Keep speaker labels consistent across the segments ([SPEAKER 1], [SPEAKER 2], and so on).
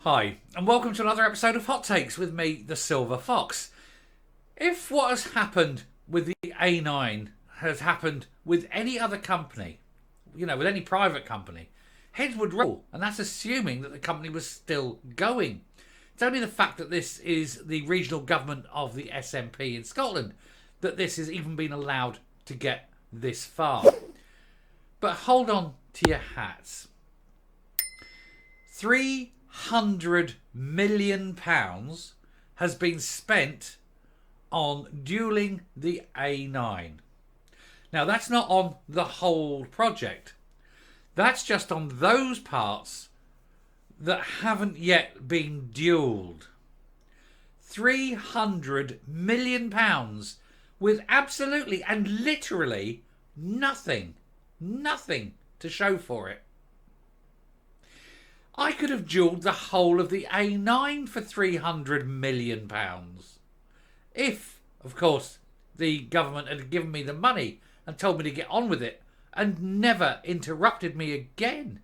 [SPEAKER 1] Hi, and welcome to another episode of Hot Takes with me, the Silver Fox. If what has happened with the A9 has happened with any other company, with any private company, heads would roll, and that's assuming that the company was still going. It's only the fact that this is the regional government of the SNP in Scotland that this has even been allowed to get this far. But hold on to your hats. £300 million has been spent on duelling the A9. Now, that's not on the whole project. That's just on those parts that haven't yet been duelled. £300 million with absolutely and literally nothing to show for it. I could have duelled the whole of the A9 for £300 million. If, of course, the government had given me the money and told me to get on with it and never interrupted me again.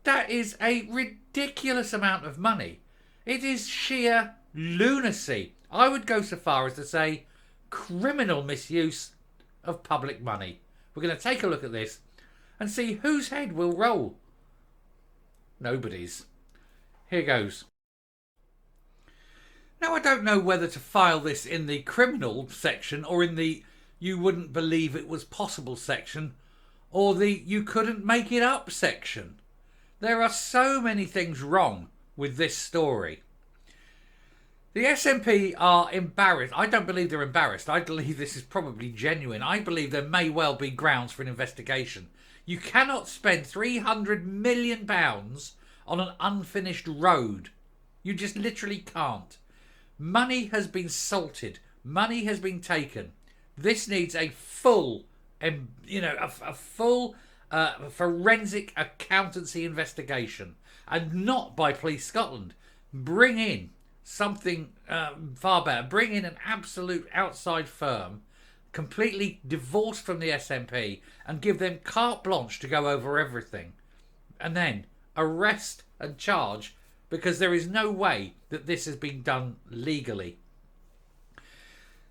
[SPEAKER 1] That is a ridiculous amount of money. It is sheer lunacy. I would go so far as to say criminal misuse of public money. We're going to take a look at this and see whose head will roll. Nobody's. Here goes. Now, I don't know whether to file this in the criminal section or in the you wouldn't believe it was possible section or the you couldn't make it up section. There are so many things wrong with this story. The SNP are embarrassed. I don't believe they're embarrassed. I believe this is probably genuine. I believe there may well be grounds for an investigation. You cannot spend £300 million on an unfinished road. You just literally can't. Money has been salted. Money has been taken. This needs a full, forensic accountancy investigation, and not by Police Scotland. Bring in something far better. Bring in an absolute outside firm, completely divorced from the SNP, and give them carte blanche to go over everything. And then arrest and charge, because there is no way that this has been done legally.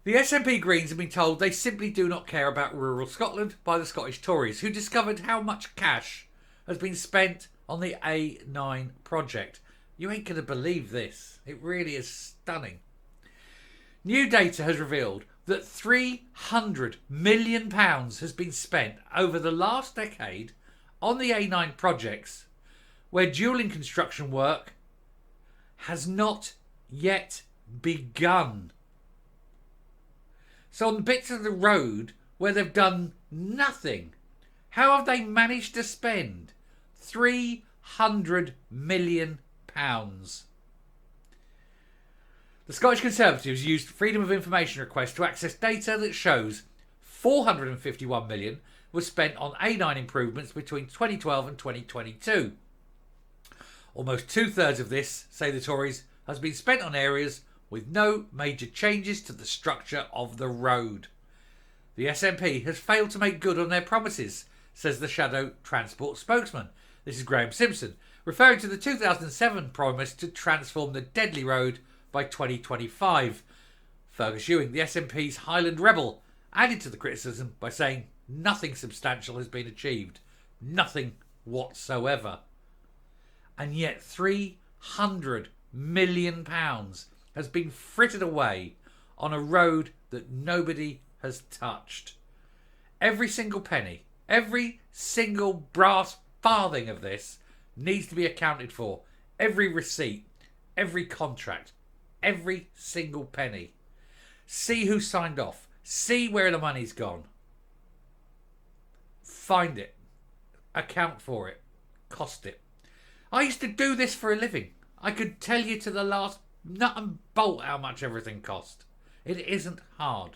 [SPEAKER 1] The SNP Greens have been told they simply do not care about rural Scotland by the Scottish Tories, who discovered how much cash has been spent on the A9 project. You ain't going to believe this. It really is stunning. New data has revealed that £300 million has been spent over the last decade on the A9 projects, where dualling construction work has not yet begun. So on bits of the road where they've done nothing, how have they managed to spend £300 million? The Scottish Conservatives used Freedom of Information requests to access data that shows £451 million was spent on A9 improvements between 2012 and 2022. Almost 2/3 of this, say the Tories, has been spent on areas with no major changes to the structure of the road. The SNP has failed to make good on their promises, says the Shadow Transport spokesman. This is Graham Simpson, referring to the 2007 promise to transform the Deadly Road by 2025. Fergus Ewing, the SNP's Highland rebel, added to the criticism by saying nothing substantial has been achieved. Nothing whatsoever. And yet £300 million has been frittered away on a road that nobody has touched. Every single penny, every single brass farthing of this needs to be accounted for. Every receipt, every contract, every single penny. See who signed off. See where the money's gone. Find it. Account for it. Cost it. I used to do this for a living. I could tell you to the last nut and bolt how much everything cost. It isn't hard.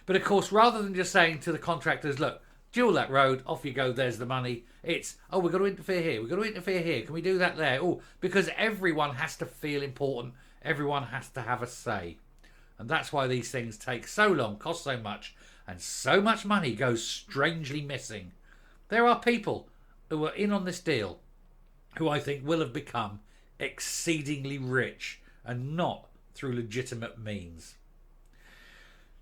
[SPEAKER 1] But of course, rather than just saying to the contractors, look, dual that road, off you go, there's the money. It's, oh, we've got to interfere here. We've got to interfere here. Can we do that there? Oh, because everyone has to feel important. Everyone has to have a say. And that's why these things take so long, cost so much, and so much money goes strangely missing. There are people who are in on this deal who I think will have become exceedingly rich and not through legitimate means.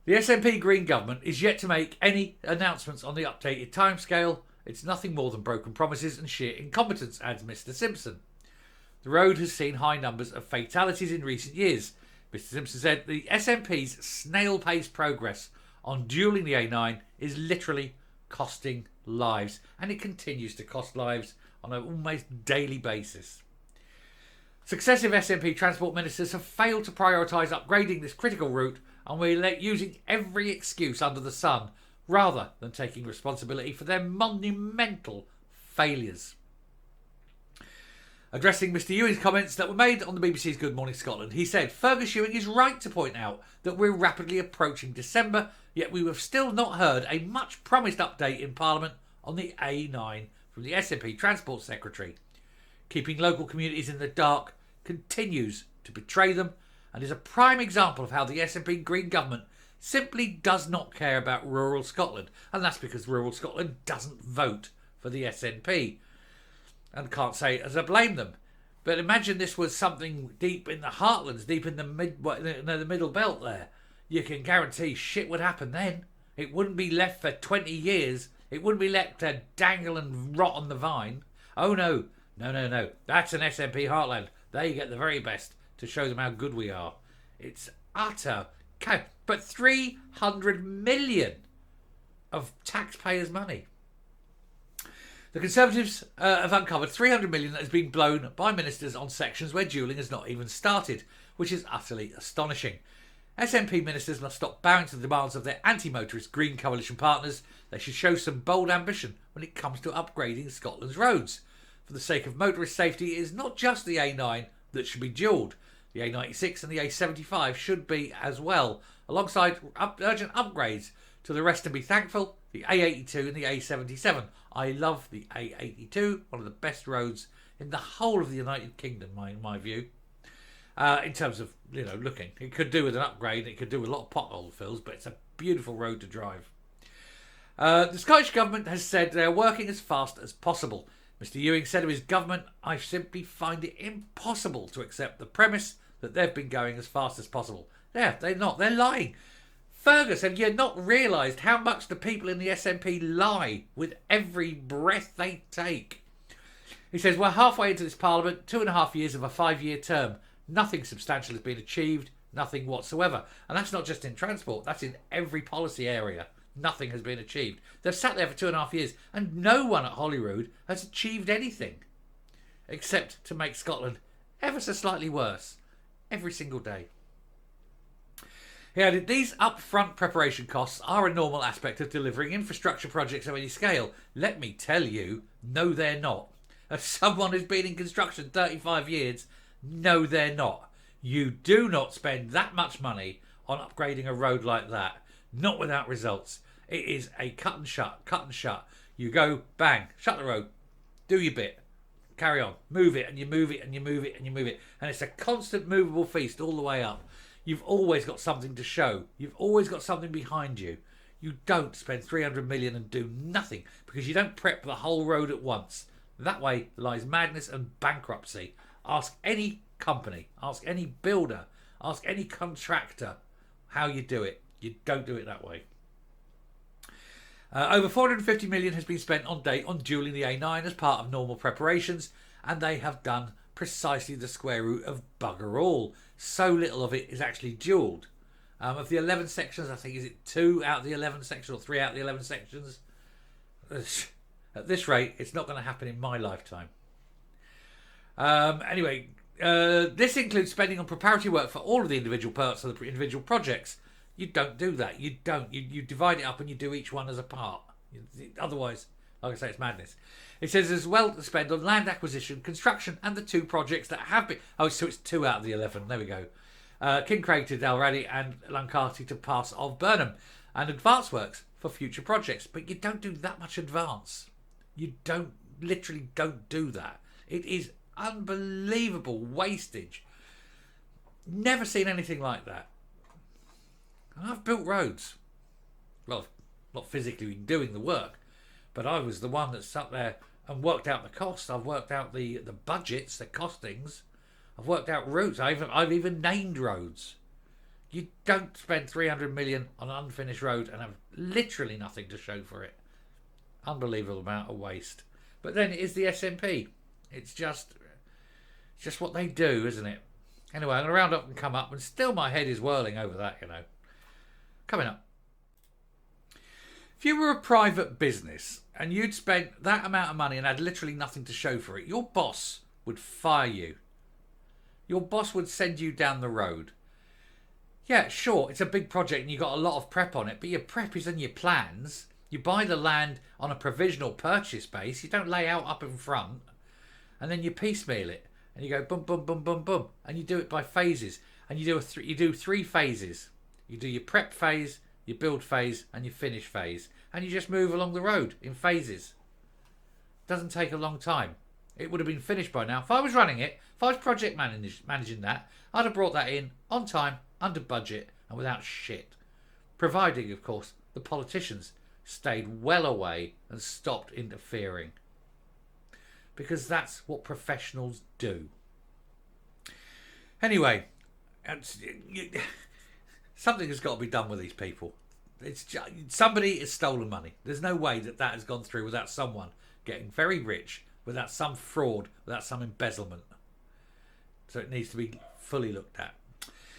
[SPEAKER 1] The SNP Green government is yet to make any announcements on the updated timescale. It's nothing more than broken promises and sheer incompetence, adds Mr Simpson. The road has seen high numbers of fatalities in recent years. Mr Simpson said the SNP's snail-paced progress on dualling the A9 is literally costing lives, and it continues to cost lives on an almost daily basis. Successive SNP transport ministers have failed to prioritise upgrading this critical route, and we're using every excuse under the sun rather than taking responsibility for their monumental failures. Addressing Mr Ewing's comments that were made on the BBC's Good Morning Scotland, he said Fergus Ewing is right to point out that we're rapidly approaching December, yet we have still not heard a much promised update in Parliament on the A9 from the SNP Transport Secretary. Keeping local communities in the dark continues to betray them and is a prime example of how the SNP Green government simply does not care about rural Scotland, and that's because rural Scotland doesn't vote for the SNP. And can't say it as I blame them. But imagine this was something deep in the heartlands, deep in the middle belt there. You can guarantee shit would happen then. It wouldn't be left for 20 years. It wouldn't be left to dangle and rot on the vine. Oh no. No. That's an SNP heartland. They get the very best to show them how good we are. It's utter... But 300 million of taxpayers' money. The Conservatives have uncovered 300 million that has been blown by ministers on sections where dualling has not even started, which is utterly astonishing. SNP ministers must stop bowing to the demands of their anti-motorist Green Coalition partners. They should show some bold ambition when it comes to upgrading Scotland's roads. For the sake of motorist safety, it is not just the A9 that should be dualled. The A96 and the A75 should be as well, alongside urgent upgrades to the rest, and be thankful, the A82 and the A77. I love the A82, one of the best roads in the whole of the United Kingdom, in my view. In terms of, looking. It could do with an upgrade, it could do with a lot of pothole fills, but it's a beautiful road to drive. The Scottish Government has said they're working as fast as possible. Mr Ewing said of his government, I simply find it impossible to accept the premise that they've been going as fast as possible. Yeah, they're not. They're lying. Fergus, have you not realised how much the people in the SNP lie with every breath they take? He says, we're halfway into this Parliament, 2.5 years of a 5-year term. Nothing substantial has been achieved, nothing whatsoever. And that's not just in transport, that's in every policy area. Nothing has been achieved. They've sat there for 2.5 years and no one at Holyrood has achieved anything. Except to make Scotland ever so slightly worse every single day. He added, these upfront preparation costs are a normal aspect of delivering infrastructure projects of any scale. Let me tell you, no they're not. As someone who's been in construction 35 years, no they're not. You do not spend that much money on upgrading a road like that. Not without results. It is a cut and shut. You go, bang, shut the road, do your bit, carry on, move it, and you move it, and you move it, and you move it. And it's a constant movable feast all the way up. You've always got something to show. You've always got something behind you. You don't spend 300 million and do nothing because you don't prep the whole road at once. That way lies madness and bankruptcy. Ask any company, ask any builder, ask any contractor how you do it. You don't do it that way. Over 450 million has been spent on date on dualling the A9 as part of normal preparations, and they have done precisely the square root of bugger all. So little of it is actually dualled. Of the 11 sections, I think, is it 2 out of the 11 sections or 3 out of the 11 sections? At this rate, it's not going to happen in my lifetime. Anyway, this includes spending on preparatory work for all of the individual parts of the individual projects. You don't do that. You don't. You divide it up and you do each one as a part. Otherwise, like I say, it's madness. It says as well to spend on land acquisition, construction, and the 2 projects that have been... Oh, so it's 2 out of the 11. There we go. Kincraig to Dalradic and Lancarty to Pass of Burnham. And advance works for future projects. But you don't do that much advance. You literally don't do that. It is unbelievable wastage. Never seen anything like that. And I've built roads. Well, not physically doing the work, but I was the one that sat there and worked out the costs. I've worked out the budgets, the costings. I've worked out routes. I've even named roads. You don't spend 300 million on an unfinished road and have literally nothing to show for it. Unbelievable amount of waste. But then it is the SNP. It's just what they do, isn't it? Anyway, I'm going to round up and come up, and still my head is whirling over that, you know. Coming up. If you were a private business and you'd spent that amount of money and had literally nothing to show for it, your boss would fire you. Your boss would send you down the road. Yeah, sure, it's a big project and you've got a lot of prep on it, but your prep is in your plans. You buy the land on a provisional purchase base. You don't lay out up in front. And then you piecemeal it. And you go boom, boom, boom, boom, boom. And you do it by phases. And you do three phases. You do your prep phase, your build phase, and your finish phase. And you just move along the road in phases. Doesn't take a long time. It would have been finished by now. If I was running it, if I was project managing that, I'd have brought that in on time, under budget, and without shit. Providing, of course, the politicians stayed well away and stopped interfering. Because that's what professionals do. Anyway, something has got to be done with these people. Somebody has stolen money. There's no way that has gone through without someone getting very rich, without some fraud, without some embezzlement. So it needs to be fully looked at.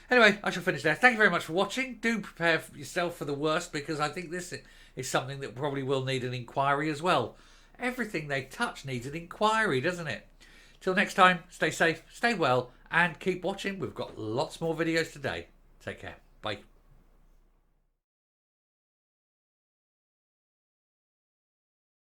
[SPEAKER 1] Anyway, I shall finish there. Thank you very much for watching. Do prepare yourself for the worst, because I think this is something that probably will need an inquiry as well. Everything they touch needs an inquiry, doesn't it? Till next time, stay safe, stay well, and keep watching. We've got lots more videos today. Take care. Bye.